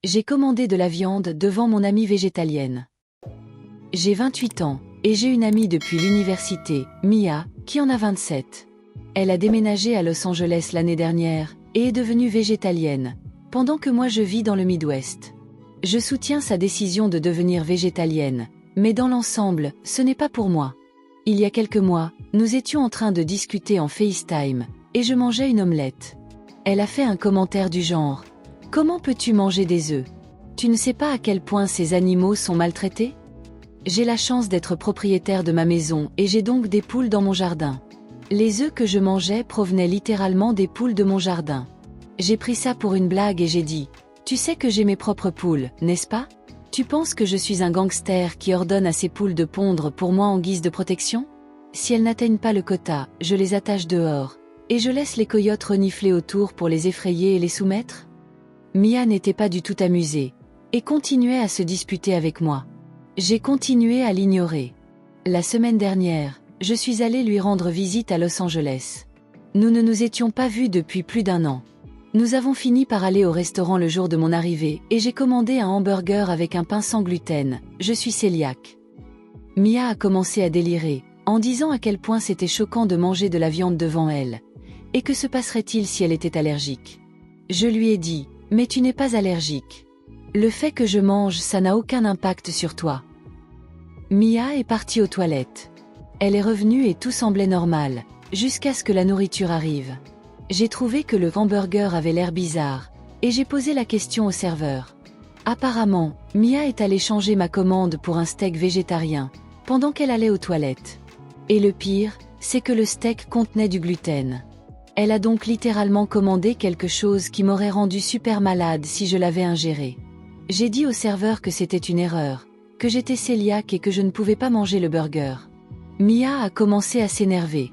J'ai commandé de la viande devant mon amie végétalienne. J'ai 28 ans, et j'ai une amie depuis l'université, Mia, qui en a 27. Elle a déménagé à Los Angeles l'année dernière, et est devenue végétalienne, pendant que moi je vis dans le Midwest. Je soutiens sa décision de devenir végétalienne, mais dans l'ensemble, ce n'est pas pour moi. Il y a quelques mois, nous étions en train de discuter en FaceTime, et je mangeais une omelette. Elle a fait un commentaire du genre « Comment peux-tu manger des œufs? Tu ne sais pas à quel point ces animaux sont maltraités ?» J'ai la chance d'être propriétaire de ma maison et j'ai donc des poules dans mon jardin. Les œufs que je mangeais provenaient littéralement des poules de mon jardin. J'ai pris ça pour une blague et j'ai dit « Tu sais que j'ai mes propres poules, n'est-ce pas? Tu penses que je suis un gangster qui ordonne à ces poules de pondre pour moi en guise de protection? Si elles n'atteignent pas le quota, je les attache dehors, et je laisse les coyotes renifler autour pour les effrayer et les soumettre ?» Mia n'était pas du tout amusée, et continuait à se disputer avec moi. J'ai continué à l'ignorer. La semaine dernière, je suis allé lui rendre visite à Los Angeles. Nous ne nous étions pas vus depuis plus d'1 an. Nous avons fini par aller au restaurant le jour de mon arrivée et j'ai commandé un hamburger avec un pain sans gluten, je suis cœliaque. Mia a commencé à délirer, en disant à quel point c'était choquant de manger de la viande devant elle. Et que se passerait-il si elle était allergique? Je lui ai dit, mais tu n'es pas allergique. Le fait que je mange, ça n'a aucun impact sur toi. Mia est partie aux toilettes. Elle est revenue et tout semblait normal, jusqu'à ce que la nourriture arrive. J'ai trouvé que le hamburger avait l'air bizarre, et j'ai posé la question au serveur. Apparemment, Mia est allée changer ma commande pour un steak végétarien, pendant qu'elle allait aux toilettes. Et le pire, c'est que le steak contenait du gluten. Elle a donc littéralement commandé quelque chose qui m'aurait rendu super malade si je l'avais ingéré. J'ai dit au serveur que c'était une erreur, que j'étais cœliaque et que je ne pouvais pas manger le burger. Mia a commencé à s'énerver.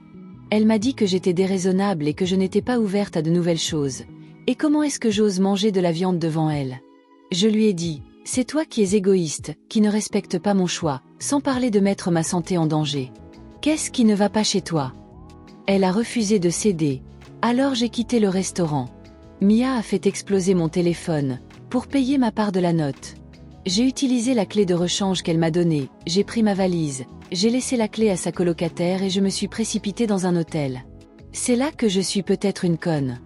Elle m'a dit que j'étais déraisonnable et que je n'étais pas ouverte à de nouvelles choses. Et comment est-ce que j'ose manger de la viande devant elle? Je lui ai dit, c'est toi qui es égoïste, qui ne respecte pas mon choix, sans parler de mettre ma santé en danger. Qu'est-ce qui ne va pas chez toi? Elle a refusé de céder. Alors j'ai quitté le restaurant. Mia a fait exploser mon téléphone, pour payer ma part de la note. J'ai utilisé la clé de rechange qu'elle m'a donnée, j'ai pris ma valise, j'ai laissé la clé à sa colocataire et je me suis précipitée dans un hôtel. C'est là que je suis peut-être une conne.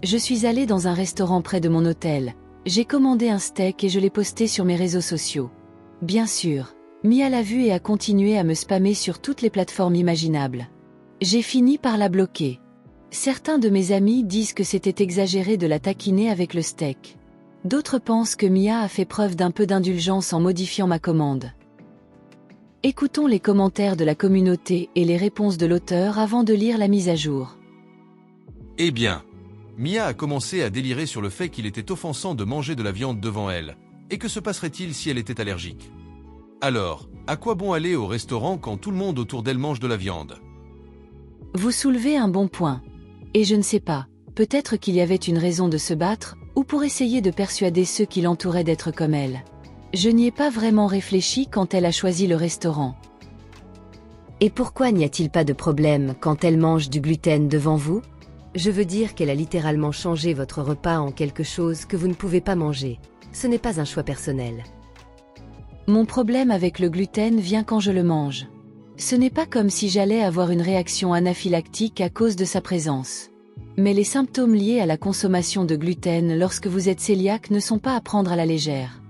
Je suis allée dans un restaurant près de mon hôtel, j'ai commandé un steak et je l'ai posté sur mes réseaux sociaux. Bien sûr, Mia l'a vu et a continué à me spammer sur toutes les plateformes imaginables. J'ai fini par la bloquer. Certains de mes amis disent que c'était exagéré de la taquiner avec le steak. D'autres pensent que Mia a fait preuve d'un peu d'indulgence en modifiant ma commande. Écoutons les commentaires de la communauté et les réponses de l'auteur avant de lire la mise à jour. Eh bien, Mia a commencé à délirer sur le fait qu'il était offensant de manger de la viande devant elle, et que se passerait-il si elle était allergique? Alors, à quoi bon aller au restaurant quand tout le monde autour d'elle mange de la viande? Vous soulevez un bon point. Et je ne sais pas, peut-être qu'il y avait une raison de se battre, ou pour essayer de persuader ceux qui l'entouraient d'être comme elle. Je n'y ai pas vraiment réfléchi quand elle a choisi le restaurant. Et pourquoi n'y a-t-il pas de problème quand elle mange du gluten devant vous? Je veux dire qu'elle a littéralement changé votre repas en quelque chose que vous ne pouvez pas manger. Ce n'est pas un choix personnel. Mon problème avec le gluten vient quand je le mange. Ce n'est pas comme si j'allais avoir une réaction anaphylactique à cause de sa présence. Mais les symptômes liés à la consommation de gluten lorsque vous êtes cœliaque ne sont pas à prendre à la légère.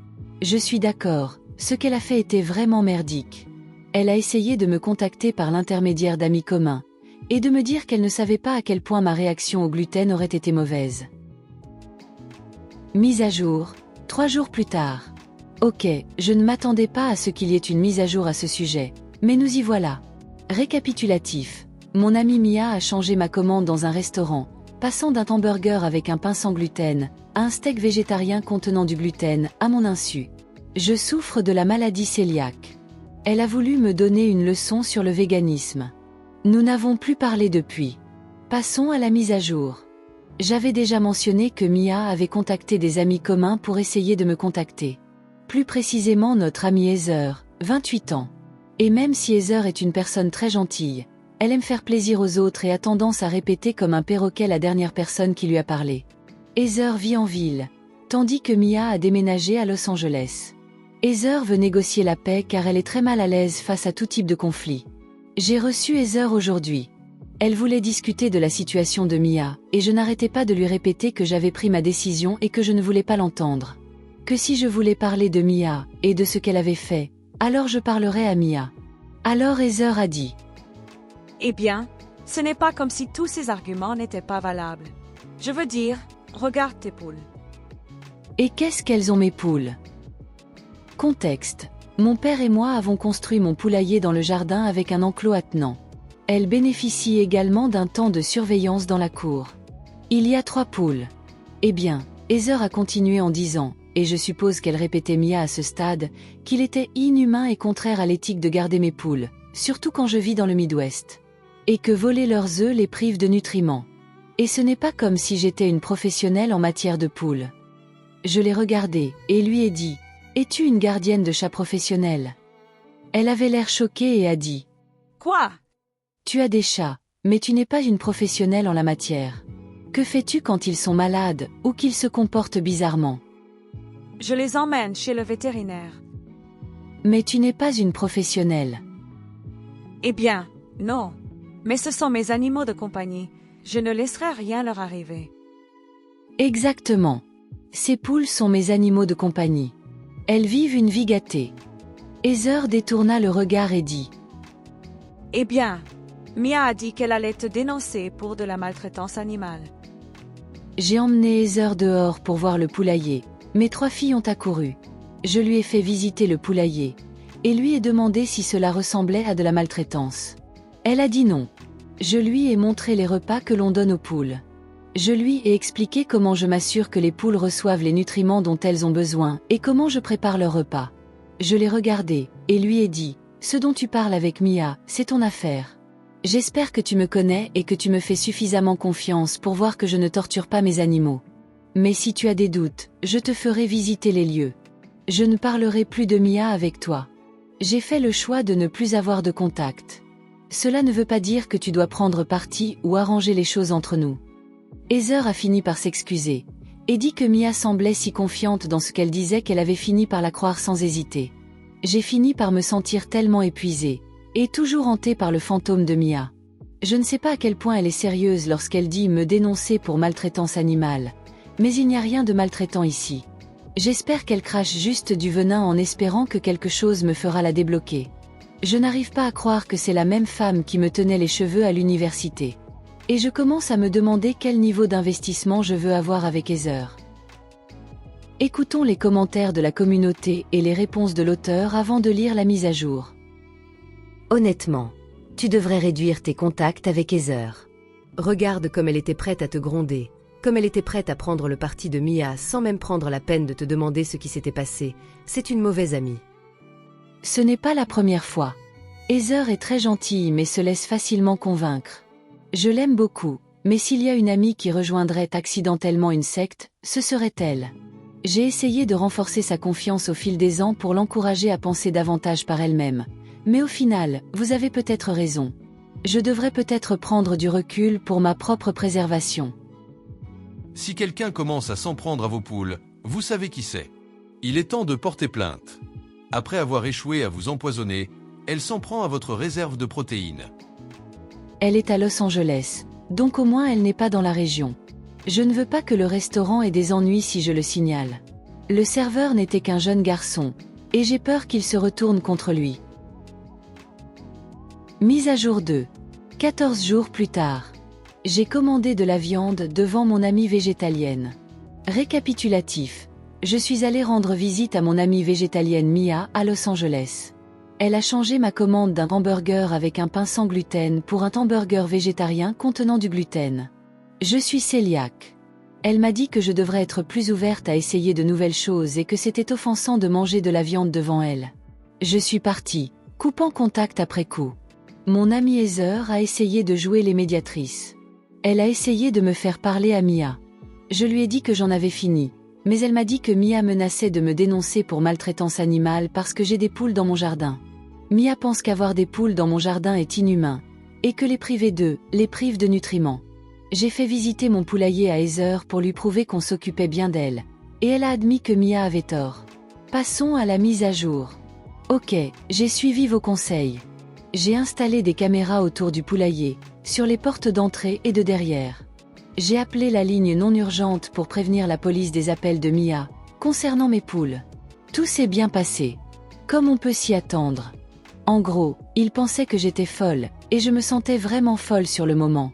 Je suis d'accord, ce qu'elle a fait était vraiment merdique. Elle a essayé de me contacter par l'intermédiaire d'amis communs, et de me dire qu'elle ne savait pas à quel point ma réaction au gluten aurait été mauvaise. Mise à jour, 3 jours plus tard. Ok, je ne m'attendais pas à ce qu'il y ait une mise à jour à ce sujet, mais nous y voilà. Récapitulatif. Mon amie Mia a changé ma commande dans un restaurant, passant d'un hamburger avec un pain sans gluten, à un steak végétarien contenant du gluten, à mon insu. Je souffre de la maladie cœliaque. Elle a voulu me donner une leçon sur le véganisme. Nous n'avons plus parlé depuis. Passons à la mise à jour. J'avais déjà mentionné que Mia avait contacté des amis communs pour essayer de me contacter. Plus précisément notre amie Heather, 28 ans. Et même si Heather est une personne très gentille, elle aime faire plaisir aux autres et a tendance à répéter comme un perroquet la dernière personne qui lui a parlé. Heather vit en ville, tandis que Mia a déménagé à Los Angeles. Heather veut négocier la paix car elle est très mal à l'aise face à tout type de conflit. J'ai reçu Heather aujourd'hui. Elle voulait discuter de la situation de Mia, et je n'arrêtais pas de lui répéter que j'avais pris ma décision et que je ne voulais pas l'entendre. Que si je voulais parler de Mia, et de ce qu'elle avait fait, alors je parlerais à Mia. Alors Heather a dit. Eh bien, ce n'est pas comme si tous ces arguments n'étaient pas valables. Je veux dire, regarde tes poules. Et qu'est-ce qu'elles ont mes poules? Contexte. Mon père et moi avons construit mon poulailler dans le jardin avec un enclos attenant. Elle bénéficie également d'un temps de surveillance dans la cour. Il y a 3 poules. Eh bien, Heather a continué en disant, et je suppose qu'elle répétait Mia à ce stade, qu'il était inhumain et contraire à l'éthique de garder mes poules, surtout quand je vis dans le Midwest. Et que voler leurs œufs les prive de nutriments. Et ce n'est pas comme si j'étais une professionnelle en matière de poules. Je l'ai regardée, et lui ai dit, « Es-tu une gardienne de chat professionnelle ?» Elle avait l'air choquée et a dit, « Quoi ? Tu as des chats, mais tu n'es pas une professionnelle en la matière. Que fais-tu quand ils sont malades, ou qu'ils se comportent bizarrement ? Je les emmène chez le vétérinaire. Mais tu n'es pas une professionnelle. Eh bien, non. Mais ce sont mes animaux de compagnie. Je ne laisserai rien leur arriver. Exactement. Ces poules sont mes animaux de compagnie. Elles vivent une vie gâtée. Heather détourna le regard et dit. Eh bien, Mia a dit qu'elle allait te dénoncer pour de la maltraitance animale. J'ai emmené Heather dehors pour voir le poulailler. Mes 3 filles ont accouru. Je lui ai fait visiter le poulailler. Et lui ai demandé si cela ressemblait à de la maltraitance. Elle a dit non. Je lui ai montré les repas que l'on donne aux poules. Je lui ai expliqué comment je m'assure que les poules reçoivent les nutriments dont elles ont besoin et comment je prépare leurs repas. Je l'ai regardé, et lui ai dit, « Ce dont tu parles avec Mia, c'est ton affaire. J'espère que tu me connais et que tu me fais suffisamment confiance pour voir que je ne torture pas mes animaux. Mais si tu as des doutes, je te ferai visiter les lieux. Je ne parlerai plus de Mia avec toi. J'ai fait le choix de ne plus avoir de contact. Cela ne veut pas dire que tu dois prendre parti ou arranger les choses entre nous. » Heather a fini par s'excuser, et dit que Mia semblait si confiante dans ce qu'elle disait qu'elle avait fini par la croire sans hésiter. J'ai fini par me sentir tellement épuisée, et toujours hantée par le fantôme de Mia. Je ne sais pas à quel point elle est sérieuse lorsqu'elle dit me dénoncer pour maltraitance animale, mais il n'y a rien de maltraitant ici. J'espère qu'elle crache juste du venin en espérant que quelque chose me fera la débloquer. Je n'arrive pas à croire que c'est la même femme qui me tenait les cheveux à l'université. Et je commence à me demander quel niveau d'investissement je veux avoir avec Heather. Écoutons les commentaires de la communauté et les réponses de l'auteur avant de lire la mise à jour. Honnêtement, tu devrais réduire tes contacts avec Heather. Regarde comme elle était prête à te gronder, comme elle était prête à prendre le parti de Mia sans même prendre la peine de te demander ce qui s'était passé. C'est une mauvaise amie. Ce n'est pas la première fois. Heather est très gentille mais se laisse facilement convaincre. Je l'aime beaucoup, mais s'il y a une amie qui rejoindrait accidentellement une secte, ce serait elle. J'ai essayé de renforcer sa confiance au fil des ans pour l'encourager à penser davantage par elle-même. Mais au final, vous avez peut-être raison. Je devrais peut-être prendre du recul pour ma propre préservation. Si quelqu'un commence à s'en prendre à vos poules, vous savez qui c'est. Il est temps de porter plainte. Après avoir échoué à vous empoisonner, elle s'en prend à votre réserve de protéines. Elle est à Los Angeles, donc au moins elle n'est pas dans la région. Je ne veux pas que le restaurant ait des ennuis si je le signale. Le serveur n'était qu'un jeune garçon, et j'ai peur qu'il se retourne contre lui. Mise à jour 2. 14 jours plus tard. J'ai commandé de la viande devant mon amie végétalienne. Récapitulatif. Je suis allé rendre visite à mon amie végétalienne Mia à Los Angeles. Elle a changé ma commande d'un hamburger avec un pain sans gluten pour un hamburger végétarien contenant du gluten. Je suis cœliaque. Elle m'a dit que je devrais être plus ouverte à essayer de nouvelles choses et que c'était offensant de manger de la viande devant elle. Je suis partie, coupant contact après coup. Mon amie Heather a essayé de jouer les médiatrices. Elle a essayé de me faire parler à Mia. Je lui ai dit que j'en avais fini, mais elle m'a dit que Mia menaçait de me dénoncer pour maltraitance animale parce que j'ai des poules dans mon jardin. Mia pense qu'avoir des poules dans mon jardin est inhumain, et que les priver d'eux, les prive de nutriments. J'ai fait visiter mon poulailler à Heather pour lui prouver qu'on s'occupait bien d'elle, et elle a admis que Mia avait tort. Passons à la mise à jour. Ok, j'ai suivi vos conseils. J'ai installé des caméras autour du poulailler, sur les portes d'entrée et de derrière. J'ai appelé la ligne non urgente pour prévenir la police des appels de Mia, concernant mes poules. Tout s'est bien passé. Comme on peut s'y attendre. En gros, ils pensaient que j'étais folle, et je me sentais vraiment folle sur le moment.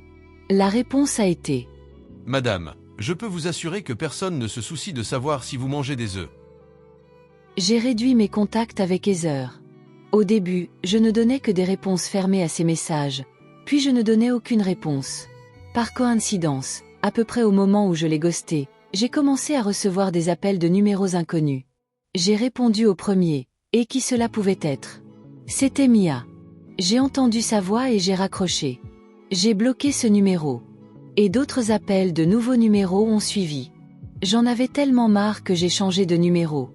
La réponse a été: Madame, je peux vous assurer que personne ne se soucie de savoir si vous mangez des œufs. J'ai réduit mes contacts avec Heather. Au début, je ne donnais que des réponses fermées à ses messages, puis je ne donnais aucune réponse. Par coïncidence, à peu près au moment où je l'ai ghosté, j'ai commencé à recevoir des appels de numéros inconnus. J'ai répondu au premier, et qui cela pouvait être? C'était Mia. J'ai entendu sa voix et j'ai raccroché. J'ai bloqué ce numéro. Et d'autres appels de nouveaux numéros ont suivi. J'en avais tellement marre que j'ai changé de numéro.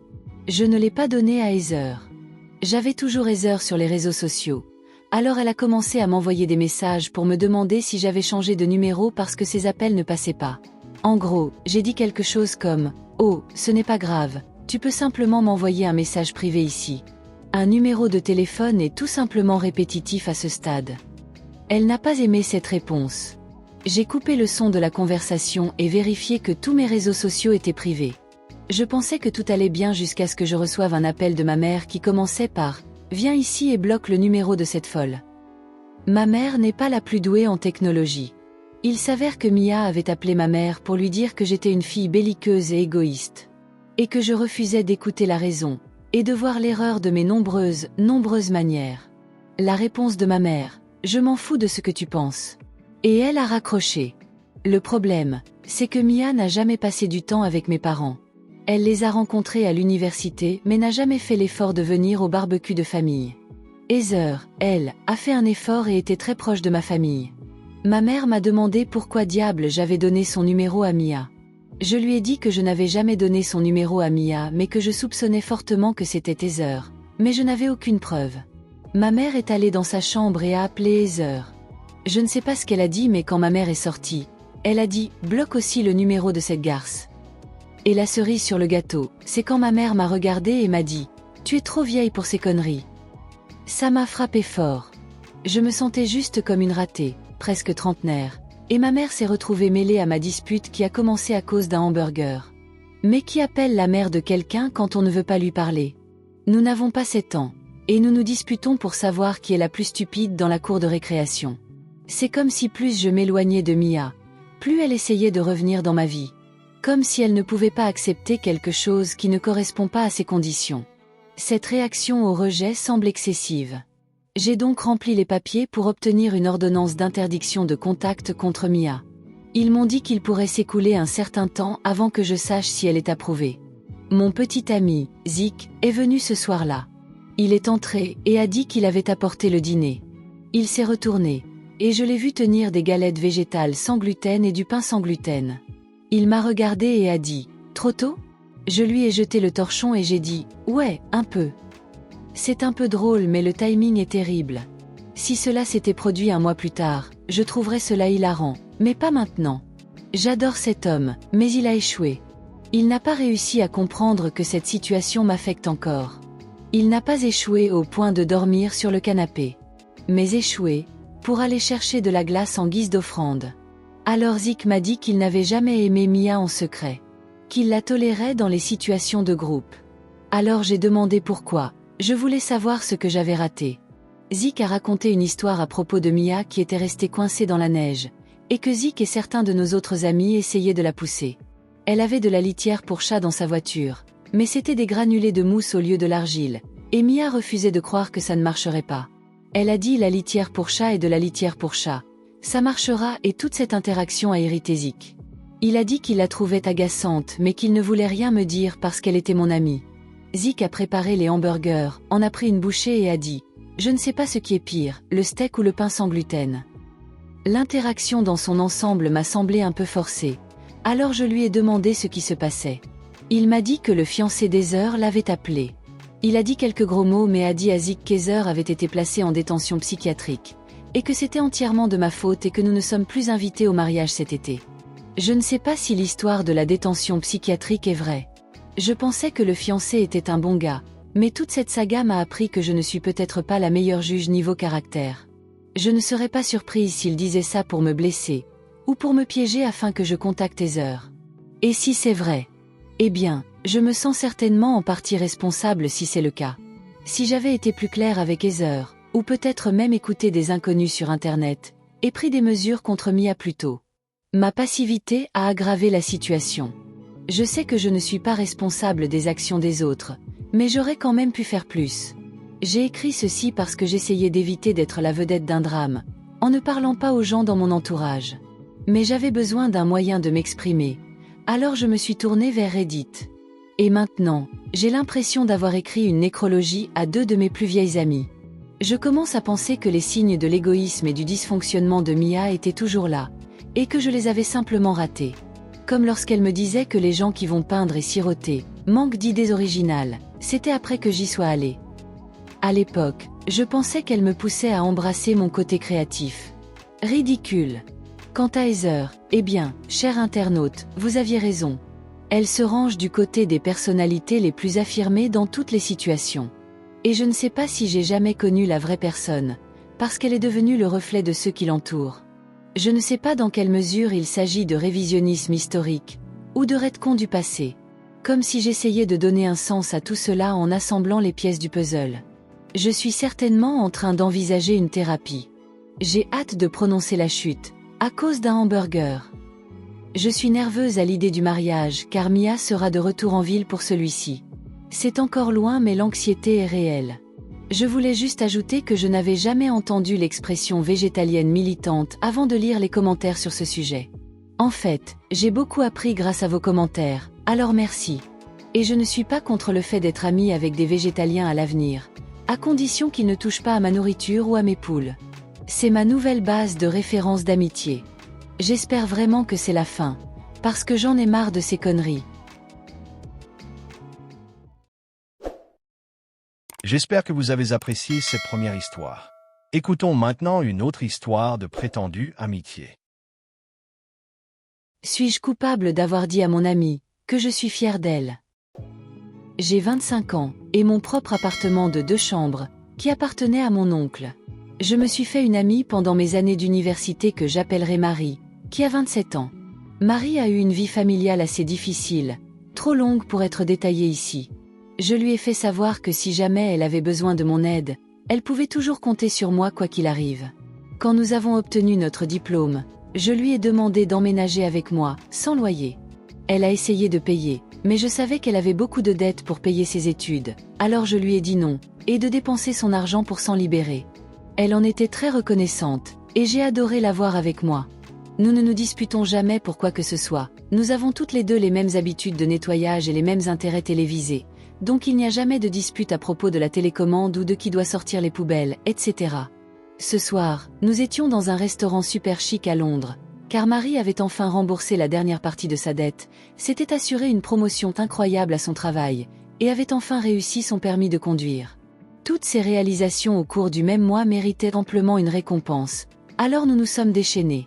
Je ne l'ai pas donné à Heather. J'avais toujours Heather sur les réseaux sociaux. Alors elle a commencé à m'envoyer des messages pour me demander si j'avais changé de numéro parce que ses appels ne passaient pas. En gros, j'ai dit quelque chose comme « Oh, ce n'est pas grave, tu peux simplement m'envoyer un message privé ici. » Un numéro de téléphone est tout simplement répétitif à ce stade. Elle n'a pas aimé cette réponse. J'ai coupé le son de la conversation et vérifié que tous mes réseaux sociaux étaient privés. Je pensais que tout allait bien jusqu'à ce que je reçoive un appel de ma mère qui commençait par « Viens ici et bloque le numéro de cette folle ». Ma mère n'est pas la plus douée en technologie. Il s'avère que Mia avait appelé ma mère pour lui dire que j'étais une fille belliqueuse et égoïste. Et que je refusais d'écouter la raison, et de voir l'erreur de mes nombreuses manières. La réponse de ma mère: je m'en fous de ce que tu penses. Et elle a raccroché. Le problème, c'est que Mia n'a jamais passé du temps avec mes parents. Elle les a rencontrés à l'université mais n'a jamais fait l'effort de venir au barbecue de famille. Heather, elle, a fait un effort et était très proche de ma famille. Ma mère m'a demandé pourquoi diable j'avais donné son numéro à Mia. Je lui ai dit que je n'avais jamais donné son numéro à Mia mais que je soupçonnais fortement que c'était Heather, mais je n'avais aucune preuve. Ma mère est allée dans sa chambre et a appelé Heather. Je ne sais pas ce qu'elle a dit mais quand ma mère est sortie, elle a dit « bloque aussi le numéro de cette garce ». Et la cerise sur le gâteau, c'est quand ma mère m'a regardée et m'a dit « tu es trop vieille pour ces conneries ». Ça m'a frappé fort. Je me sentais juste comme une ratée, presque trentenaire, et ma mère s'est retrouvée mêlée à ma dispute qui a commencé à cause d'un hamburger. Mais qui appelle la mère de quelqu'un quand on ne veut pas lui parler? Nous n'avons pas 7 ans, et nous nous disputons pour savoir qui est la plus stupide dans la cour de récréation. C'est comme si plus je m'éloignais de Mia, plus elle essayait de revenir dans ma vie. Comme si elle ne pouvait pas accepter quelque chose qui ne correspond pas à ses conditions. Cette réaction au rejet semble excessive. J'ai donc rempli les papiers pour obtenir une ordonnance d'interdiction de contact contre Mia. Ils m'ont dit qu'il pourrait s'écouler un certain temps avant que je sache si elle est approuvée. Mon petit ami, Zik, est venu ce soir-là. Il est entré et a dit qu'il avait apporté le dîner. Il s'est retourné, et je l'ai vu tenir des galettes végétales sans gluten et du pain sans gluten. Il m'a regardé et a dit « Trop tôt ?» Je lui ai jeté le torchon et j'ai dit « Ouais, un peu ». C'est un peu drôle mais le timing est terrible. Si cela s'était produit un mois plus tard, je trouverais cela hilarant, mais pas maintenant. J'adore cet homme, mais il a échoué. Il n'a pas réussi à comprendre que cette situation m'affecte encore. Il n'a pas échoué au point de dormir sur le canapé. Mais échoué, pour aller chercher de la glace en guise d'offrande. Alors Zik m'a dit qu'il n'avait jamais aimé Mia en secret. Qu'il la tolérait dans les situations de groupe. Alors j'ai demandé pourquoi. Je voulais savoir ce que j'avais raté. Zik a raconté une histoire à propos de Mia qui était restée coincée dans la neige, et que Zik et certains de nos autres amis essayaient de la pousser. Elle avait de la litière pour chat dans sa voiture, mais c'était des granulés de mousse au lieu de l'argile, et Mia refusait de croire que ça ne marcherait pas. Elle a dit la litière pour chat et de la litière pour chat. Ça marchera et toute cette interaction a irrité Zik. Il a dit qu'il la trouvait agaçante mais qu'il ne voulait rien me dire parce qu'elle était mon amie. Zik a préparé les hamburgers, en a pris une bouchée et a dit « Je ne sais pas ce qui est pire, le steak ou le pain sans gluten ». L'interaction dans son ensemble m'a semblé un peu forcée. Alors je lui ai demandé ce qui se passait. Il m'a dit que le fiancé d'Heather l'avait appelé. Il a dit quelques gros mots mais a dit à Zik qu'Heather avait été placée en détention psychiatrique. Et que c'était entièrement de ma faute et que nous ne sommes plus invités au mariage cet été. Je ne sais pas si l'histoire de la détention psychiatrique est vraie. Je pensais que le fiancé était un bon gars, mais toute cette saga m'a appris que je ne suis peut-être pas la meilleure juge niveau caractère. Je ne serais pas surprise s'il disait ça pour me blesser, ou pour me piéger afin que je contacte Heather. Et si c'est vrai? Eh bien, je me sens certainement en partie responsable si c'est le cas. Si j'avais été plus claire avec Heather, ou peut-être même écouté des inconnus sur Internet, et pris des mesures contre Mia plus tôt. Ma passivité a aggravé la situation. Je sais que je ne suis pas responsable des actions des autres, mais j'aurais quand même pu faire plus. J'ai écrit ceci parce que j'essayais d'éviter d'être la vedette d'un drame, en ne parlant pas aux gens dans mon entourage. Mais j'avais besoin d'un moyen de m'exprimer, alors je me suis tournée vers Reddit. Et maintenant, j'ai l'impression d'avoir écrit une nécrologie à 2 de mes plus vieilles amies. Je commence à penser que les signes de l'égoïsme et du dysfonctionnement de Mia étaient toujours là, et que je les avais simplement ratés. Comme lorsqu'elle me disait que les gens qui vont peindre et siroter manquent d'idées originales, c'était après que j'y sois allée. À l'époque, je pensais qu'elle me poussait à embrasser mon côté créatif. Ridicule. Quant à Heather, eh bien, cher internaute, vous aviez raison. Elle se range du côté des personnalités les plus affirmées dans toutes les situations. Et je ne sais pas si j'ai jamais connu la vraie personne, parce qu'elle est devenue le reflet de ceux qui l'entourent. Je ne sais pas dans quelle mesure il s'agit de révisionnisme historique, ou de retcon du passé. Comme si j'essayais de donner un sens à tout cela en assemblant les pièces du puzzle. Je suis certainement en train d'envisager une thérapie. J'ai hâte de prononcer la chute, à cause d'un hamburger. Je suis nerveuse à l'idée du mariage car Mia sera de retour en ville pour celui-ci. C'est encore loin mais l'anxiété est réelle. Je voulais juste ajouter que je n'avais jamais entendu l'expression végétalienne militante avant de lire les commentaires sur ce sujet. En fait, j'ai beaucoup appris grâce à vos commentaires, alors merci. Et je ne suis pas contre le fait d'être amie avec des végétaliens à l'avenir, à condition qu'ils ne touchent pas à ma nourriture ou à mes poules. C'est ma nouvelle base de référence d'amitié. J'espère vraiment que c'est la fin, parce que j'en ai marre de ces conneries. J'espère que vous avez apprécié cette première histoire. Écoutons maintenant une autre histoire de prétendue amitié. Suis-je coupable d'avoir dit à mon amie que je suis fière d'elle? J'ai 25 ans, et mon propre appartement de 2 chambres, qui appartenait à mon oncle. Je me suis fait une amie pendant mes années d'université que j'appellerai Marie, qui a 27 ans. Marie a eu une vie familiale assez difficile, trop longue pour être détaillée ici. Je lui ai fait savoir que si jamais elle avait besoin de mon aide, elle pouvait toujours compter sur moi quoi qu'il arrive. Quand nous avons obtenu notre diplôme, je lui ai demandé d'emménager avec moi, sans loyer. Elle a essayé de payer, mais je savais qu'elle avait beaucoup de dettes pour payer ses études, alors je lui ai dit non, et de dépenser son argent pour s'en libérer. Elle en était très reconnaissante, et j'ai adoré la voir avec moi. Nous ne nous disputons jamais pour quoi que ce soit, nous avons toutes les deux les mêmes habitudes de nettoyage et les mêmes intérêts télévisés. Donc il n'y a jamais de dispute à propos de la télécommande ou de qui doit sortir les poubelles, etc. Ce soir, nous étions dans un restaurant super chic à Londres, car Marie avait enfin remboursé la dernière partie de sa dette, s'était assuré une promotion incroyable à son travail, et avait enfin réussi son permis de conduire. Toutes ces réalisations au cours du même mois méritaient amplement une récompense, alors nous nous sommes déchaînés.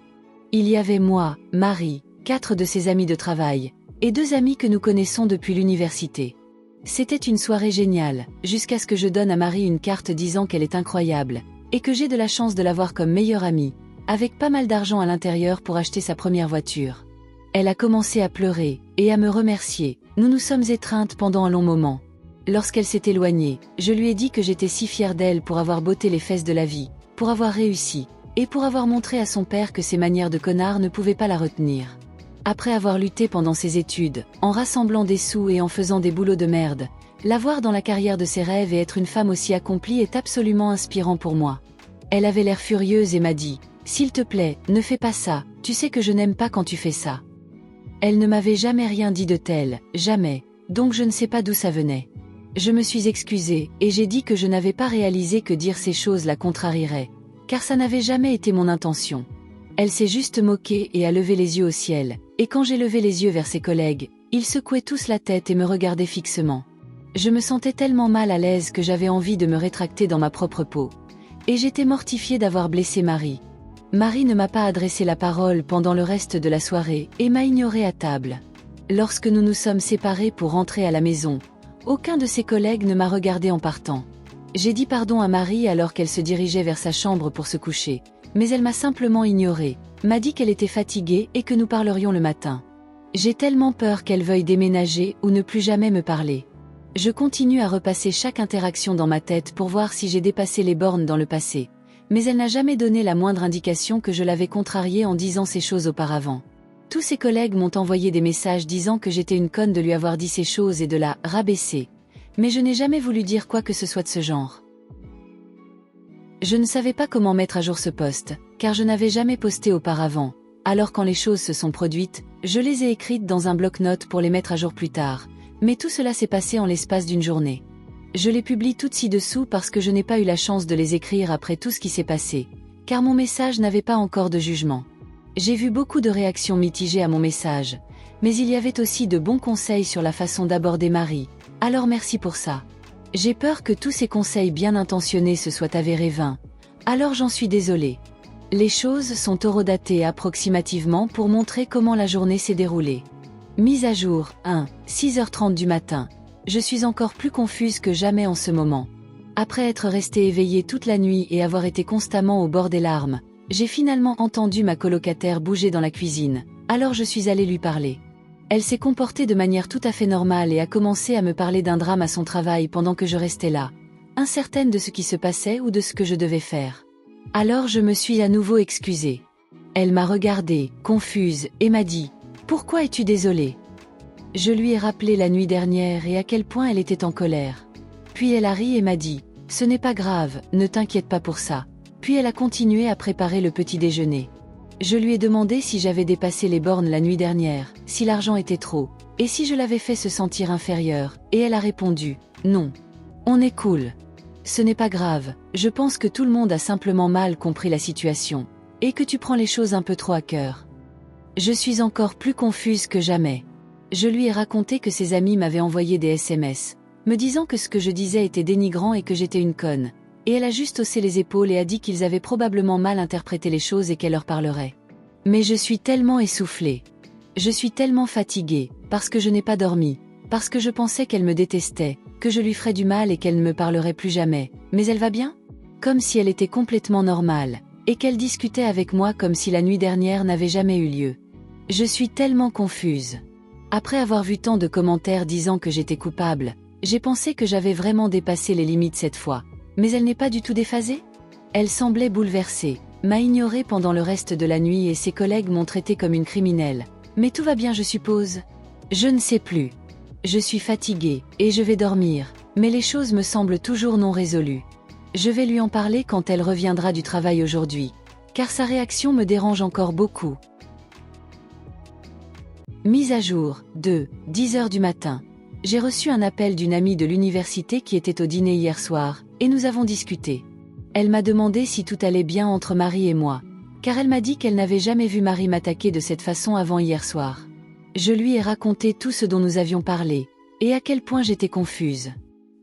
Il y avait moi, Marie, 4 de ses amis de travail, et 2 amis que nous connaissons depuis l'université. C'était une soirée géniale, jusqu'à ce que je donne à Marie une carte disant qu'elle est incroyable, et que j'ai de la chance de l'avoir comme meilleure amie, avec pas mal d'argent à l'intérieur pour acheter sa première voiture. Elle a commencé à pleurer, et à me remercier, nous nous sommes étreintes pendant un long moment. Lorsqu'elle s'est éloignée, je lui ai dit que j'étais si fière d'elle pour avoir botté les fesses de la vie, pour avoir réussi, et pour avoir montré à son père que ses manières de connard ne pouvaient pas la retenir. Après avoir lutté pendant ses études, en rassemblant des sous et en faisant des boulots de merde, la voir dans la carrière de ses rêves et être une femme aussi accomplie est absolument inspirant pour moi. Elle avait l'air furieuse et m'a dit « S'il te plaît, ne fais pas ça, tu sais que je n'aime pas quand tu fais ça. » Elle ne m'avait jamais rien dit de tel, jamais, donc je ne sais pas d'où ça venait. Je me suis excusée, et j'ai dit que je n'avais pas réalisé que dire ces choses la contrarierait, car ça n'avait jamais été mon intention. Elle s'est juste moquée et a levé les yeux au ciel, et quand j'ai levé les yeux vers ses collègues, ils secouaient tous la tête et me regardaient fixement. Je me sentais tellement mal à l'aise que j'avais envie de me rétracter dans ma propre peau. Et j'étais mortifiée d'avoir blessé Marie. Marie ne m'a pas adressé la parole pendant le reste de la soirée et m'a ignorée à table. Lorsque nous nous sommes séparés pour rentrer à la maison, aucun de ses collègues ne m'a regardé en partant. J'ai dit pardon à Marie alors qu'elle se dirigeait vers sa chambre pour se coucher, mais elle m'a simplement ignoré, m'a dit qu'elle était fatiguée et que nous parlerions le matin. J'ai tellement peur qu'elle veuille déménager ou ne plus jamais me parler. Je continue à repasser chaque interaction dans ma tête pour voir si j'ai dépassé les bornes dans le passé, mais elle n'a jamais donné la moindre indication que je l'avais contrariée en disant ces choses auparavant. Tous ses collègues m'ont envoyé des messages disant que j'étais une conne de lui avoir dit ces choses et de la rabaisser, mais je n'ai jamais voulu dire quoi que ce soit de ce genre. Je ne savais pas comment mettre à jour ce post, car je n'avais jamais posté auparavant, alors quand les choses se sont produites, je les ai écrites dans un bloc-notes pour les mettre à jour plus tard, mais tout cela s'est passé en l'espace d'une journée. Je les publie toutes ci-dessous parce que je n'ai pas eu la chance de les écrire après tout ce qui s'est passé, car mon message n'avait pas encore de jugement. J'ai vu beaucoup de réactions mitigées à mon message, mais il y avait aussi de bons conseils sur la façon d'aborder Marie, alors merci pour ça. J'ai peur que tous ces conseils bien intentionnés se soient avérés vains, alors j'en suis désolée. Les choses sont horodatées approximativement pour montrer comment la journée s'est déroulée. Mise à jour, 1, 6h30 du matin. Je suis encore plus confuse que jamais en ce moment. Après être restée éveillée toute la nuit et avoir été constamment au bord des larmes, j'ai finalement entendu ma colocataire bouger dans la cuisine, alors je suis allée lui parler. Elle s'est comportée de manière tout à fait normale et a commencé à me parler d'un drame à son travail pendant que je restais là, incertaine de ce qui se passait ou de ce que je devais faire. Alors je me suis à nouveau excusée. Elle m'a regardée, confuse, et m'a dit « Pourquoi es-tu désolée ?» Je lui ai rappelé la nuit dernière et à quel point elle était en colère. Puis elle a ri et m'a dit « Ce n'est pas grave, ne t'inquiète pas pour ça. » Puis elle a continué à préparer le petit déjeuner. Je lui ai demandé si j'avais dépassé les bornes la nuit dernière, si l'argent était trop, et si je l'avais fait se sentir inférieure, et elle a répondu « Non. On est cool. Ce n'est pas grave, je pense que tout le monde a simplement mal compris la situation, et que tu prends les choses un peu trop à cœur. » Je suis encore plus confuse que jamais. Je lui ai raconté que ses amis m'avaient envoyé des SMS, me disant que ce que je disais était dénigrant et que j'étais une conne. Et elle a juste haussé les épaules et a dit qu'ils avaient probablement mal interprété les choses et qu'elle leur parlerait. Mais je suis tellement essoufflée. Je suis tellement fatiguée, parce que je n'ai pas dormi, parce que je pensais qu'elle me détestait, que je lui ferais du mal et qu'elle ne me parlerait plus jamais. Mais elle va bien ? Comme si elle était complètement normale, et qu'elle discutait avec moi comme si la nuit dernière n'avait jamais eu lieu. Je suis tellement confuse. Après avoir vu tant de commentaires disant que j'étais coupable, j'ai pensé que j'avais vraiment dépassé les limites cette fois. Mais elle n'est pas du tout déphasée ? Elle semblait bouleversée, m'a ignorée pendant le reste de la nuit et ses collègues m'ont traitée comme une criminelle. Mais tout va bien, je suppose ? Je ne sais plus. Je suis fatiguée, et je vais dormir, mais les choses me semblent toujours non résolues. Je vais lui en parler quand elle reviendra du travail aujourd'hui, car sa réaction me dérange encore beaucoup. Mise à jour, 2, 10h du matin. J'ai reçu un appel d'une amie de l'université qui était au dîner hier soir, et nous avons discuté. Elle m'a demandé si tout allait bien entre Marie et moi, car elle m'a dit qu'elle n'avait jamais vu Marie m'attaquer de cette façon avant hier soir. Je lui ai raconté tout ce dont nous avions parlé, et à quel point j'étais confuse.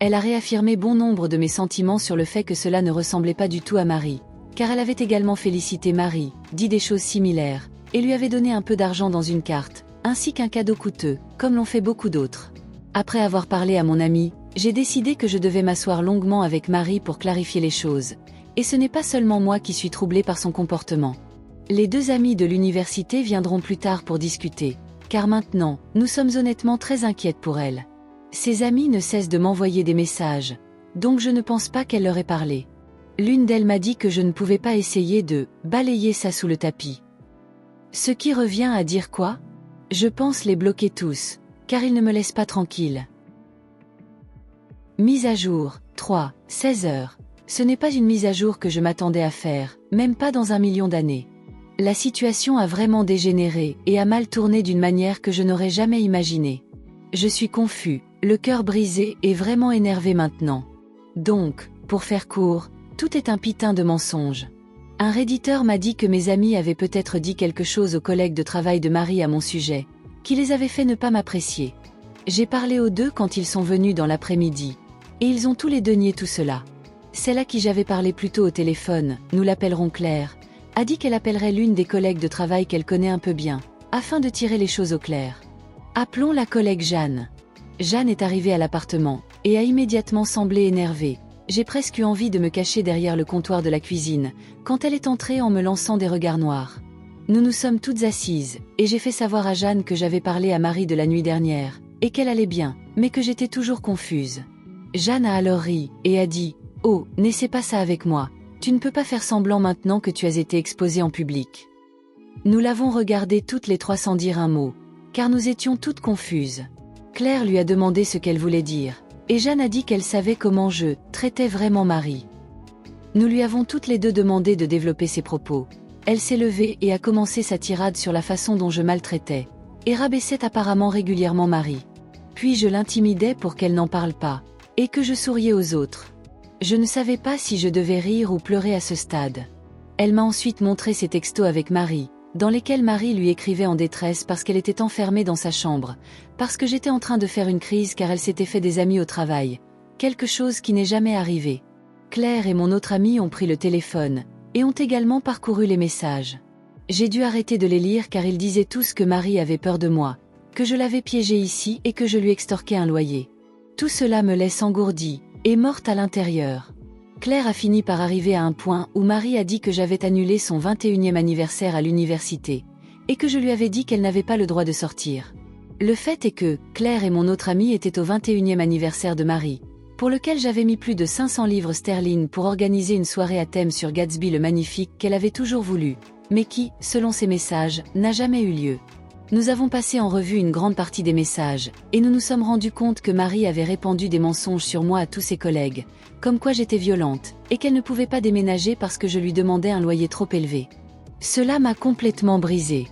Elle a réaffirmé bon nombre de mes sentiments sur le fait que cela ne ressemblait pas du tout à Marie, car elle avait également félicité Marie, dit des choses similaires, et lui avait donné un peu d'argent dans une carte, ainsi qu'un cadeau coûteux, comme l'ont fait beaucoup d'autres. Après avoir parlé à mon amie, j'ai décidé que je devais m'asseoir longuement avec Marie pour clarifier les choses, et ce n'est pas seulement moi qui suis troublée par son comportement. Les deux amis de l'université viendront plus tard pour discuter, car maintenant, nous sommes honnêtement très inquiètes pour elle. Ses amis ne cessent de m'envoyer des messages, donc je ne pense pas qu'elle leur ait parlé. L'une d'elles m'a dit que je ne pouvais pas essayer de « balayer ça sous le tapis ». Ce qui revient à dire quoi ? Je pense les bloquer tous, car ils ne me laissent pas tranquille. Mise à jour, 3, 16h. Ce n'est pas une mise à jour que je m'attendais à faire, même pas dans 1 million d'années. La situation a vraiment dégénéré et a mal tourné d'une manière que je n'aurais jamais imaginée. Je suis confus, le cœur brisé et vraiment énervé maintenant. Donc, pour faire court, tout est un putain de mensonge. Un redditeur m'a dit que mes amis avaient peut-être dit quelque chose aux collègues de travail de Marie à mon sujet, qui les avait fait ne pas m'apprécier. J'ai parlé aux deux quand ils sont venus dans l'après-midi, et ils ont tous les deux nié tout cela. Celle à qui j'avais parlé plus tôt au téléphone, nous l'appellerons Claire, a dit qu'elle appellerait l'une des collègues de travail qu'elle connaît un peu bien, afin de tirer les choses au clair. Appelons la collègue Jeanne. Jeanne est arrivée à l'appartement, et a immédiatement semblé énervée. J'ai presque eu envie de me cacher derrière le comptoir de la cuisine, quand elle est entrée en me lançant des regards noirs. Nous nous sommes toutes assises, et j'ai fait savoir à Jeanne que j'avais parlé à Marie de la nuit dernière, et qu'elle allait bien, mais que j'étais toujours confuse. Jeanne a alors ri, et a dit « Oh, n'essaie pas ça avec moi, tu ne peux pas faire semblant maintenant que tu as été exposée en public. » Nous l'avons regardée toutes les trois sans dire un mot, car nous étions toutes confuses. Claire lui a demandé ce qu'elle voulait dire, et Jeanne a dit qu'elle savait comment je traitais vraiment Marie. Nous lui avons toutes les deux demandé de développer ses propos. Elle s'est levée et a commencé sa tirade sur la façon dont je maltraitais, et rabaissait apparemment régulièrement Marie. Puis je l'intimidais pour qu'elle n'en parle pas, et que je souriais aux autres. Je ne savais pas si je devais rire ou pleurer à ce stade. Elle m'a ensuite montré ses textos avec Marie, dans lesquels Marie lui écrivait en détresse parce qu'elle était enfermée dans sa chambre, parce que j'étais en train de faire une crise car elle s'était fait des amis au travail, quelque chose qui n'est jamais arrivé. Claire et mon autre amie ont pris le téléphone, et ont également parcouru les messages. J'ai dû arrêter de les lire car ils disaient tous que Marie avait peur de moi, que je l'avais piégée ici et que je lui extorquais un loyer. Tout cela me laisse engourdie, et morte à l'intérieur. Claire a fini par arriver à un point où Marie a dit que j'avais annulé son 21e anniversaire à l'université, et que je lui avais dit qu'elle n'avait pas le droit de sortir. Le fait est que, Claire et mon autre amie étaient au 21e anniversaire de Marie, pour lequel j'avais mis plus de 500 livres sterling pour organiser une soirée à thème sur Gatsby le Magnifique qu'elle avait toujours voulu, mais qui, selon ses messages, n'a jamais eu lieu. Nous avons passé en revue une grande partie des messages, et nous nous sommes rendus compte que Marie avait répandu des mensonges sur moi à tous ses collègues, comme quoi j'étais violente, et qu'elle ne pouvait pas déménager parce que je lui demandais un loyer trop élevé. Cela m'a complètement brisée.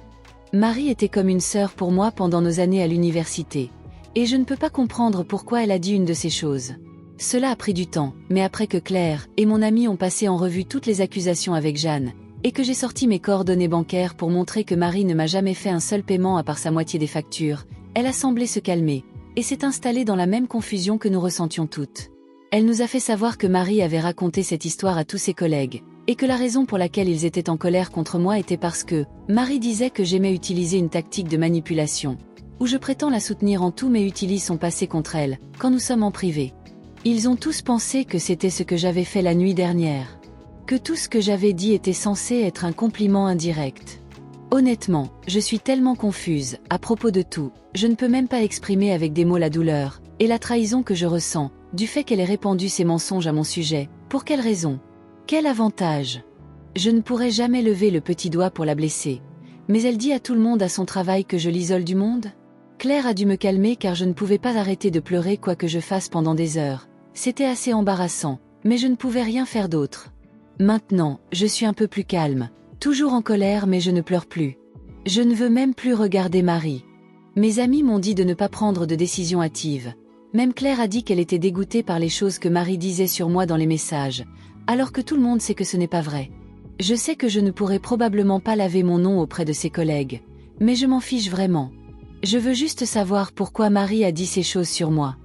Marie était comme une sœur pour moi pendant nos années à l'université, et je ne peux pas comprendre pourquoi elle a dit une de ces choses. Cela a pris du temps, mais après que Claire et mon amie ont passé en revue toutes les accusations avec Jeanne, et que j'ai sorti mes coordonnées bancaires pour montrer que Marie ne m'a jamais fait un seul paiement à part sa moitié des factures, elle a semblé se calmer, et s'est installée dans la même confusion que nous ressentions toutes. Elle nous a fait savoir que Marie avait raconté cette histoire à tous ses collègues, et que la raison pour laquelle ils étaient en colère contre moi était parce que Marie disait que j'aimais utiliser une tactique de manipulation, où je prétends la soutenir en tout mais utilise son passé contre elle, quand nous sommes en privé. Ils ont tous pensé que c'était ce que j'avais fait la nuit dernière. Que tout ce que j'avais dit était censé être un compliment indirect. Honnêtement, je suis tellement confuse, à propos de tout, je ne peux même pas exprimer avec des mots la douleur, et la trahison que je ressens, du fait qu'elle ait répandu ces mensonges à mon sujet. Pour quelle raison? Quel avantage? Je ne pourrai jamais lever le petit doigt pour la blesser. Mais elle dit à tout le monde à son travail que je l'isole du monde? Claire a dû me calmer car je ne pouvais pas arrêter de pleurer quoi que je fasse pendant des heures. C'était assez embarrassant, mais je ne pouvais rien faire d'autre. Maintenant, je suis un peu plus calme, toujours en colère mais je ne pleure plus. Je ne veux même plus regarder Marie. Mes amis m'ont dit de ne pas prendre de décision hâtive. Même Claire a dit qu'elle était dégoûtée par les choses que Marie disait sur moi dans les messages, alors que tout le monde sait que ce n'est pas vrai. Je sais que je ne pourrai probablement pas laver mon nom auprès de ses collègues, mais je m'en fiche vraiment. Je veux juste savoir pourquoi Marie a dit ces choses sur moi.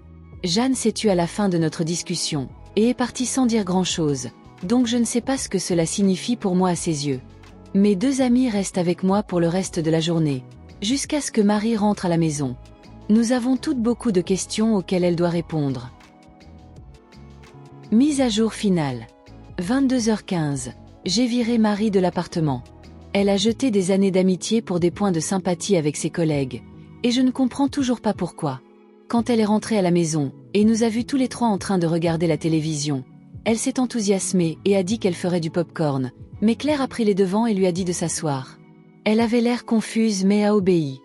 Jeanne s'est tue à la fin de notre discussion, et est partie sans dire grand-chose, donc je ne sais pas ce que cela signifie pour moi à ses yeux. Mes deux amis restent avec moi pour le reste de la journée, jusqu'à ce que Marie rentre à la maison. Nous avons toutes beaucoup de questions auxquelles elle doit répondre. Mise à jour finale. 22h15. J'ai viré Marie de l'appartement. Elle a jeté des années d'amitié pour des points de sympathie avec ses collègues, et je ne comprends toujours pas pourquoi. Quand elle est rentrée à la maison, et nous a vus tous les trois en train de regarder la télévision, elle s'est enthousiasmée et a dit qu'elle ferait du pop-corn, mais Claire a pris les devants et lui a dit de s'asseoir. Elle avait l'air confuse mais a obéi.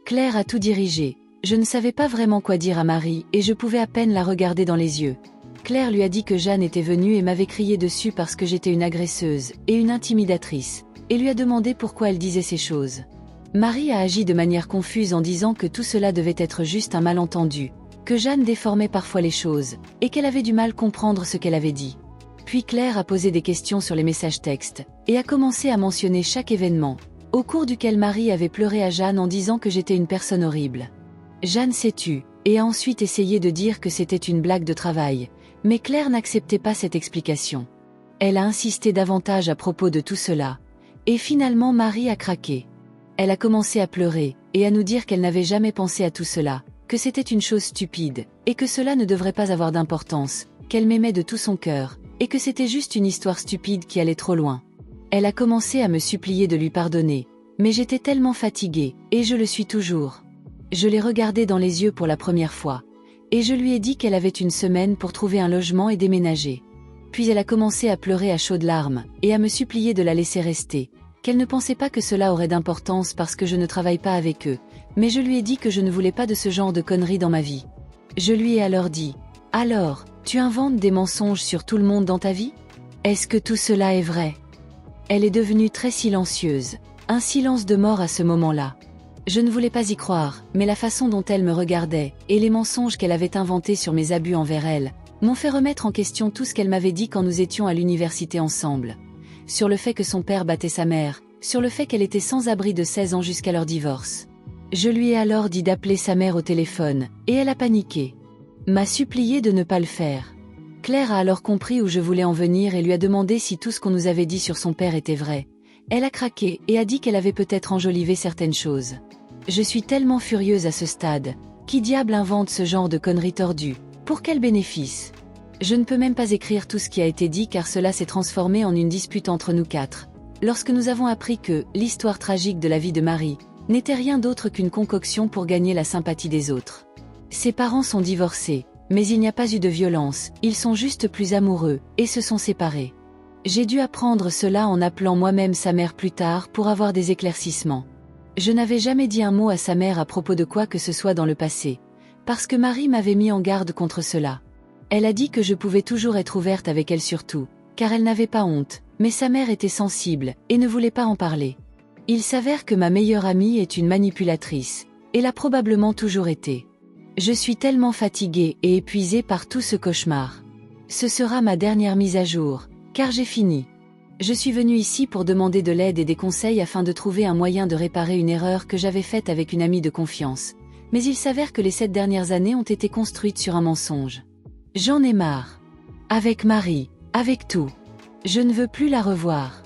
Claire a tout dirigé. Je ne savais pas vraiment quoi dire à Marie et je pouvais à peine la regarder dans les yeux. Claire lui a dit que Jeanne était venue et m'avait crié dessus parce que j'étais une agresseuse et une intimidatrice, et lui a demandé pourquoi elle disait ces choses. Marie a agi de manière confuse en disant que tout cela devait être juste un malentendu, que Jeanne déformait parfois les choses, et qu'elle avait du mal à comprendre ce qu'elle avait dit. Puis Claire a posé des questions sur les messages textes, et a commencé à mentionner chaque événement, au cours duquel Marie avait pleuré à Jeanne en disant que j'étais une personne horrible. Jeanne s'est tue, et a ensuite essayé de dire que c'était une blague de travail, mais Claire n'acceptait pas cette explication. Elle a insisté davantage à propos de tout cela, et finalement Marie a craqué. Elle a commencé à pleurer, et à nous dire qu'elle n'avait jamais pensé à tout cela, que c'était une chose stupide, et que cela ne devrait pas avoir d'importance, qu'elle m'aimait de tout son cœur, et que c'était juste une histoire stupide qui allait trop loin. Elle a commencé à me supplier de lui pardonner, mais j'étais tellement fatiguée, et je le suis toujours. Je l'ai regardée dans les yeux pour la première fois, et je lui ai dit qu'elle avait une semaine pour trouver un logement et déménager. Puis elle a commencé à pleurer à chaudes larmes, et à me supplier de la laisser rester, qu'elle ne pensait pas que cela aurait d'importance parce que je ne travaille pas avec eux, mais je lui ai dit que je ne voulais pas de ce genre de conneries dans ma vie. Je lui ai alors dit, « Alors, tu inventes des mensonges sur tout le monde dans ta vie? Est-ce que tout cela est vrai ?» Elle est devenue très silencieuse, un silence de mort à ce moment-là. Je ne voulais pas y croire, mais la façon dont elle me regardait, et les mensonges qu'elle avait inventés sur mes abus envers elle, m'ont fait remettre en question tout ce qu'elle m'avait dit quand nous étions à l'université ensemble. Sur le fait que son père battait sa mère, sur le fait qu'elle était sans abri de 16 ans jusqu'à leur divorce. Je lui ai alors dit d'appeler sa mère au téléphone, et elle a paniqué. M'a supplié de ne pas le faire. Claire a alors compris où je voulais en venir et lui a demandé si tout ce qu'on nous avait dit sur son père était vrai. Elle a craqué et a dit qu'elle avait peut-être enjolivé certaines choses. Je suis tellement furieuse à ce stade. Qui diable invente ce genre de conneries tordues? Pour quel bénéfice? Je ne peux même pas écrire tout ce qui a été dit car cela s'est transformé en une dispute entre nous quatre. Lorsque nous avons appris que l'histoire tragique de la vie de Marie n'était rien d'autre qu'une concoction pour gagner la sympathie des autres. Ses parents sont divorcés, mais il n'y a pas eu de violence, ils sont juste plus amoureux, et se sont séparés. J'ai dû apprendre cela en appelant moi-même sa mère plus tard pour avoir des éclaircissements. Je n'avais jamais dit un mot à sa mère à propos de quoi que ce soit dans le passé, parce que Marie m'avait mis en garde contre cela. Elle a dit que je pouvais toujours être ouverte avec elle surtout, car elle n'avait pas honte, mais sa mère était sensible, et ne voulait pas en parler. Il s'avère que ma meilleure amie est une manipulatrice, et l'a probablement toujours été. Je suis tellement fatiguée et épuisée par tout ce cauchemar. Ce sera ma dernière mise à jour, car j'ai fini. Je suis venue ici pour demander de l'aide et des conseils afin de trouver un moyen de réparer une erreur que j'avais faite avec une amie de confiance. Mais il s'avère que les 7 dernières années ont été construites sur un mensonge. J'en ai marre. Avec Marie, avec tout. Je ne veux plus la revoir.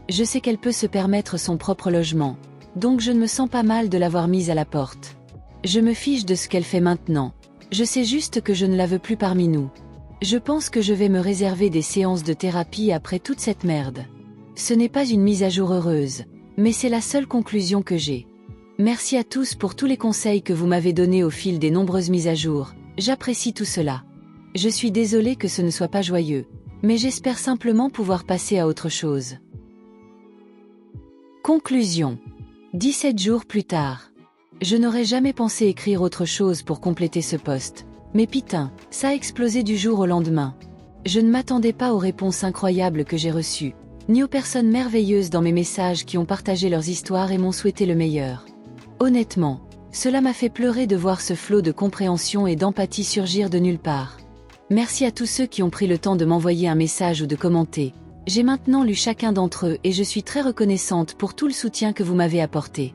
Je sais qu'elle peut se permettre son propre logement, donc je ne me sens pas mal de l'avoir mise à la porte. Je me fiche de ce qu'elle fait maintenant. Je sais juste que je ne la veux plus parmi nous. Je pense que je vais me réserver des séances de thérapie après toute cette merde. Ce n'est pas une mise à jour heureuse, mais c'est la seule conclusion que j'ai. Merci à tous pour tous les conseils que vous m'avez donnés au fil des nombreuses mises à jour, j'apprécie tout cela. Je suis désolée que ce ne soit pas joyeux, mais j'espère simplement pouvoir passer à autre chose. Conclusion. 17 jours plus tard. Je n'aurais jamais pensé écrire autre chose pour compléter ce post. Mais putain, ça a explosé du jour au lendemain. Je ne m'attendais pas aux réponses incroyables que j'ai reçues, ni aux personnes merveilleuses dans mes messages qui ont partagé leurs histoires et m'ont souhaité le meilleur. Honnêtement, cela m'a fait pleurer de voir ce flot de compréhension et d'empathie surgir de nulle part. Merci à tous ceux qui ont pris le temps de m'envoyer un message ou de commenter. J'ai maintenant lu chacun d'entre eux et je suis très reconnaissante pour tout le soutien que vous m'avez apporté.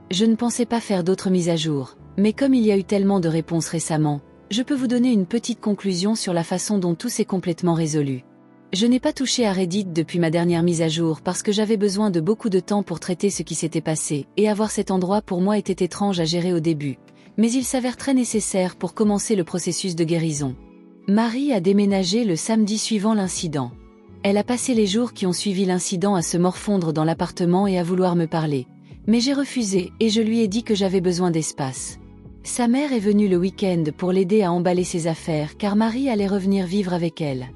Je ne pensais pas faire d'autres mises à jour, mais comme il y a eu tellement de réponses récemment, je peux vous donner une petite conclusion sur la façon dont tout s'est complètement résolu. Je n'ai pas touché à Reddit depuis ma dernière mise à jour parce que j'avais besoin de beaucoup de temps pour traiter ce qui s'était passé, et avoir cet endroit pour moi était étrange à gérer au début, mais il s'avère très nécessaire pour commencer le processus de guérison. Marie a déménagé le samedi suivant l'incident. Elle a passé les jours qui ont suivi l'incident à se morfondre dans l'appartement et à vouloir me parler. Mais j'ai refusé et je lui ai dit que j'avais besoin d'espace. Sa mère est venue le week-end pour l'aider à emballer ses affaires car Marie allait revenir vivre avec elle.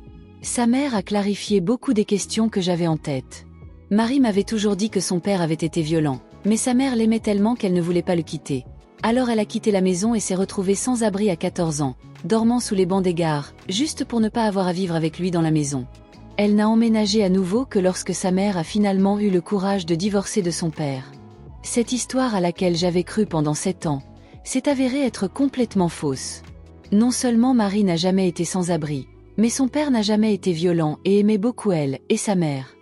Sa mère a clarifié beaucoup des questions que j'avais en tête. Marie m'avait toujours dit que son père avait été violent, mais sa mère l'aimait tellement qu'elle ne voulait pas le quitter. Alors elle a quitté la maison et s'est retrouvée sans abri à 14 ans, dormant sous les bancs des gares, juste pour ne pas avoir à vivre avec lui dans la maison. Elle n'a emménagé à nouveau que lorsque sa mère a finalement eu le courage de divorcer de son père. Cette histoire à laquelle j'avais cru pendant 7 ans, s'est avérée être complètement fausse. Non seulement Marie n'a jamais été sans abri, mais son père n'a jamais été violent et aimait beaucoup elle et sa mère.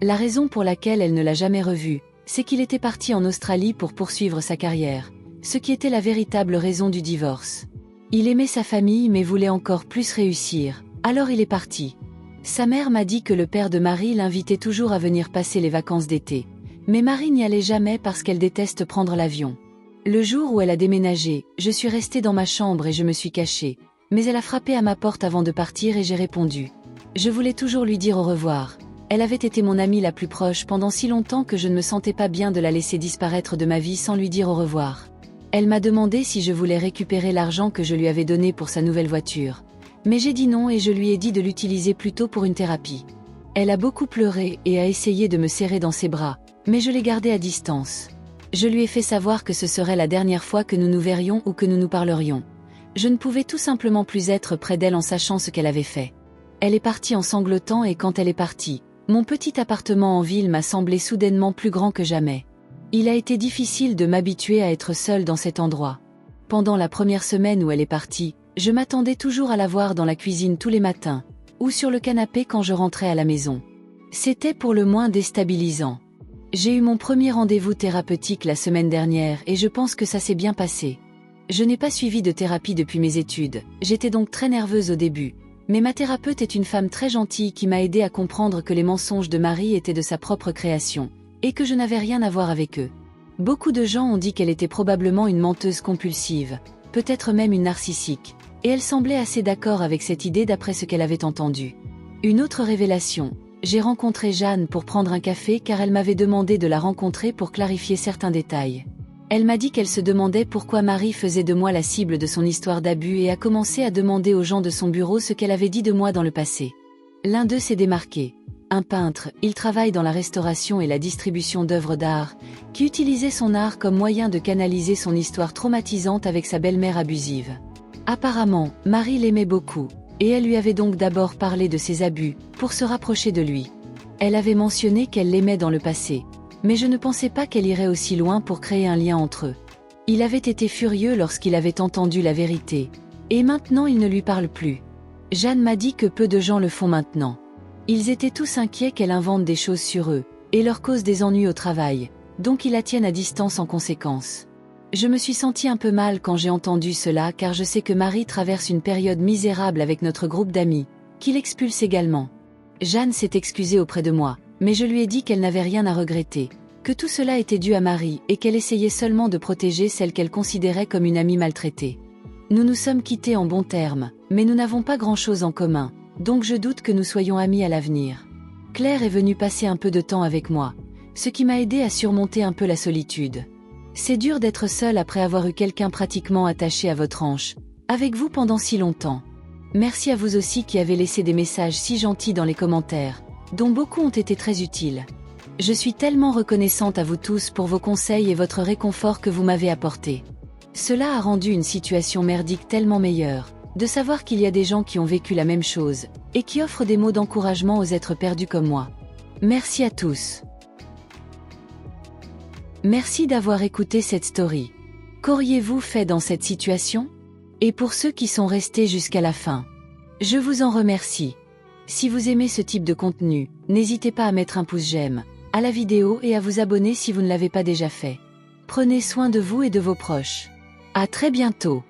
La raison pour laquelle elle ne l'a jamais revu, c'est qu'il était parti en Australie pour poursuivre sa carrière, ce qui était la véritable raison du divorce. Il aimait sa famille mais voulait encore plus réussir, alors il est parti. Sa mère m'a dit que le père de Marie l'invitait toujours à venir passer les vacances d'été. Mais Marie n'y allait jamais parce qu'elle déteste prendre l'avion. Le jour où elle a déménagé, je suis restée dans ma chambre et je me suis cachée. Mais elle a frappé à ma porte avant de partir et j'ai répondu. Je voulais toujours lui dire au revoir. Elle avait été mon amie la plus proche pendant si longtemps que je ne me sentais pas bien de la laisser disparaître de ma vie sans lui dire au revoir. Elle m'a demandé si je voulais récupérer l'argent que je lui avais donné pour sa nouvelle voiture. Mais j'ai dit non et je lui ai dit de l'utiliser plutôt pour une thérapie. Elle a beaucoup pleuré et a essayé de me serrer dans ses bras, mais je l'ai gardée à distance. Je lui ai fait savoir que ce serait la dernière fois que nous nous verrions ou que nous nous parlerions. Je ne pouvais tout simplement plus être près d'elle en sachant ce qu'elle avait fait. Elle est partie en sanglotant et quand elle est partie, mon petit appartement en ville m'a semblé soudainement plus grand que jamais. Il a été difficile de m'habituer à être seule dans cet endroit. Pendant la première semaine où elle est partie, je m'attendais toujours à la voir dans la cuisine tous les matins, ou sur le canapé quand je rentrais à la maison. C'était pour le moins déstabilisant. J'ai eu mon premier rendez-vous thérapeutique la semaine dernière et je pense que ça s'est bien passé. Je n'ai pas suivi de thérapie depuis mes études, j'étais donc très nerveuse au début, mais ma thérapeute est une femme très gentille qui m'a aidée à comprendre que les mensonges de Marie étaient de sa propre création, et que je n'avais rien à voir avec eux. Beaucoup de gens ont dit qu'elle était probablement une menteuse compulsive, peut-être même une narcissique, et elle semblait assez d'accord avec cette idée d'après ce qu'elle avait entendu. Une autre révélation, j'ai rencontré Jeanne pour prendre un café car elle m'avait demandé de la rencontrer pour clarifier certains détails. Elle m'a dit qu'elle se demandait pourquoi Marie faisait de moi la cible de son histoire d'abus et a commencé à demander aux gens de son bureau ce qu'elle avait dit de moi dans le passé. L'un d'eux s'est démarqué. Un peintre, il travaille dans la restauration et la distribution d'œuvres d'art, qui utilisait son art comme moyen de canaliser son histoire traumatisante avec sa belle-mère abusive. Apparemment, Marie l'aimait beaucoup, et elle lui avait donc d'abord parlé de ses abus, pour se rapprocher de lui. Elle avait mentionné qu'elle l'aimait dans le passé, mais je ne pensais pas qu'elle irait aussi loin pour créer un lien entre eux. Il avait été furieux lorsqu'il avait entendu la vérité, et maintenant il ne lui parle plus. Jeanne m'a dit que peu de gens le font maintenant. Ils étaient tous inquiets qu'elle invente des choses sur eux, et leur cause des ennuis au travail, donc ils la tiennent à distance en conséquence. Je me suis sentie un peu mal quand j'ai entendu cela car je sais que Marie traverse une période misérable avec notre groupe d'amis, qui l'expulse également. Jeanne s'est excusée auprès de moi, mais je lui ai dit qu'elle n'avait rien à regretter, que tout cela était dû à Marie et qu'elle essayait seulement de protéger celle qu'elle considérait comme une amie maltraitée. Nous nous sommes quittés en bons termes, mais nous n'avons pas grand-chose en commun, donc je doute que nous soyons amis à l'avenir. Claire est venue passer un peu de temps avec moi, ce qui m'a aidé à surmonter un peu la solitude. C'est dur d'être seul après avoir eu quelqu'un pratiquement attaché à votre hanche, avec vous pendant si longtemps. Merci à vous aussi qui avez laissé des messages si gentils dans les commentaires, dont beaucoup ont été très utiles. Je suis tellement reconnaissante à vous tous pour vos conseils et votre réconfort que vous m'avez apporté. Cela a rendu une situation merdique tellement meilleure, de savoir qu'il y a des gens qui ont vécu la même chose, et qui offrent des mots d'encouragement aux êtres perdus comme moi. Merci à tous. Merci d'avoir écouté cette story. Qu'auriez-vous fait dans cette situation? Et pour ceux qui sont restés jusqu'à la fin, je vous en remercie. Si vous aimez ce type de contenu, n'hésitez pas à mettre un pouce j'aime à la vidéo et à vous abonner si vous ne l'avez pas déjà fait. Prenez soin de vous et de vos proches. À très bientôt.